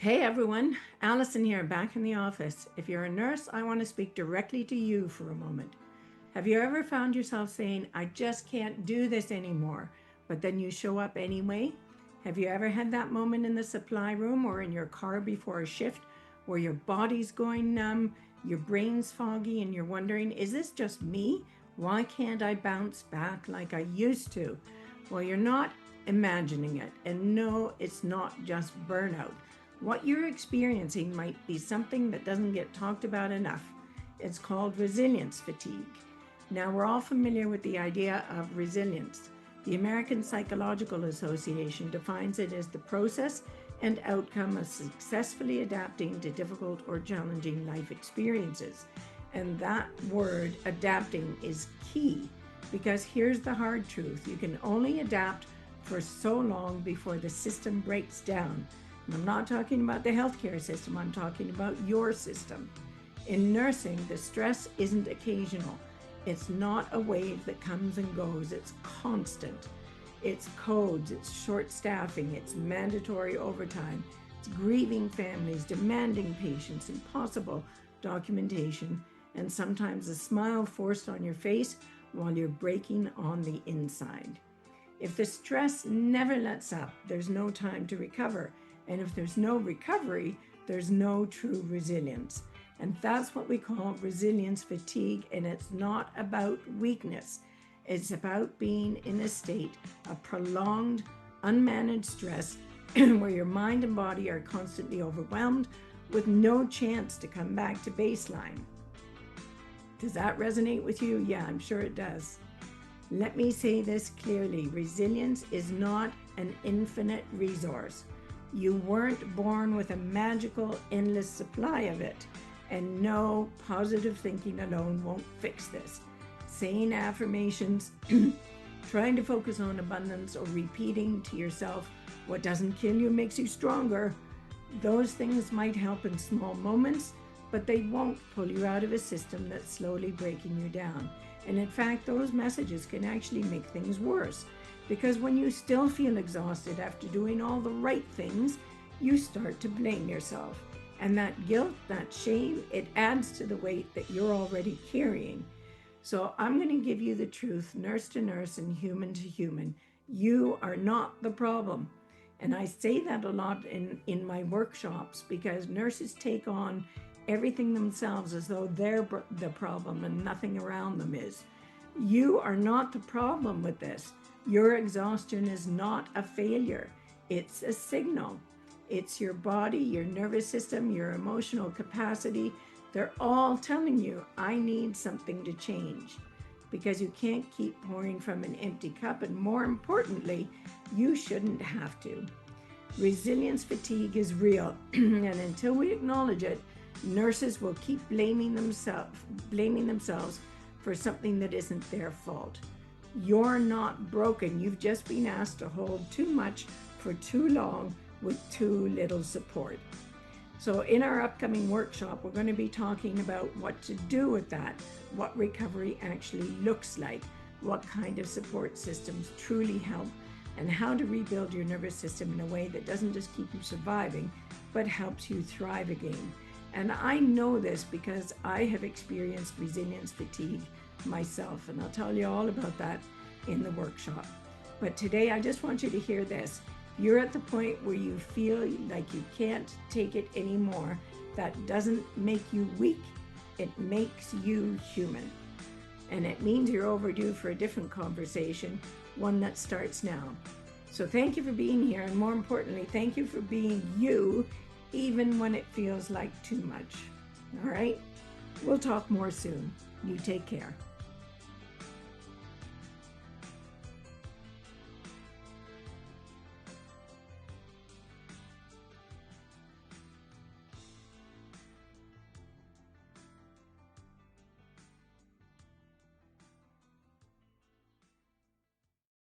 Hey everyone, Allison here, back in the office. If you're a nurse, I want to speak directly to you for a moment. Have you ever found yourself saying, I just can't do this anymore, but then you show up anyway? Have you ever had that moment in the supply room or in your car before a shift where your body's going numb, your brain's foggy, and you're wondering, is this just me? Why can't I bounce back like I used to? Well, you're not imagining it. And no, it's not just burnout. What you're experiencing might be something that doesn't get talked about enough. It's called resilience fatigue. Now, we're all familiar with the idea of resilience. The American Psychological Association defines it as the process and outcome of successfully adapting to difficult or challenging life experiences. And that word, adapting, is key because here's the hard truth: you can only adapt for so long before the system breaks down. And I'm not talking about the healthcare system, I'm talking about your system. In nursing, the stress isn't occasional. It's not a wave that comes and goes, it's constant. It's codes, it's short staffing, it's mandatory overtime, it's grieving families, demanding patients, impossible documentation, and sometimes a smile forced on your face while you're breaking on the inside. If the stress never lets up, there's no time to recover. And if there's no recovery, there's no true resilience. And that's what we call resilience fatigue. And it's not about weakness. It's about being in a state of prolonged, unmanaged stress where your mind and body are constantly overwhelmed with no chance to come back to baseline. Does that resonate with you? Yeah, I'm sure it does. Let me say this clearly: resilience is not an infinite resource. You weren't born with a magical, endless supply of it. And no, positive thinking alone won't fix this. Saying affirmations, trying to focus on abundance, or repeating to yourself, what doesn't kill you makes you stronger, those things might help in small moments, but they won't pull you out of a system that's slowly breaking you down. And in fact, those messages can actually make things worse. Because when you still feel exhausted after doing all the right things, you start to blame yourself. And that guilt, that shame, it adds to the weight that you're already carrying. So I'm going to give you the truth, nurse to nurse and human to human. You are not the problem. And I say that a lot in my workshops because nurses take on everything themselves as though they're the problem and nothing around them is. You are not the problem with this. Your exhaustion is not a failure. It's a signal. It's your body, your nervous system, your emotional capacity. They're all telling you, I need something to change, because you can't keep pouring from an empty cup. And more importantly, you shouldn't have to. Resilience fatigue is real. And until we acknowledge it, nurses will keep blaming themselves for something that isn't their fault. You're not broken. You've just been asked to hold too much for too long with too little support. So in our upcoming workshop, we're going to be talking about what to do with that, what recovery actually looks like, what kind of support systems truly help, and how to rebuild your nervous system in a way that doesn't just keep you surviving, but helps you thrive again. And I know this because I have experienced resilience fatigue myself, and I'll tell you all about that in the workshop. But today I just want you to hear this. You're at the point where you feel like you can't take it anymore. That doesn't make you weak. It makes you human. And it means you're overdue for a different conversation, one that starts now. So thank you for being here, and more importantly, thank you for being you, even when it feels like too much. All right? We'll talk more soon. You take care.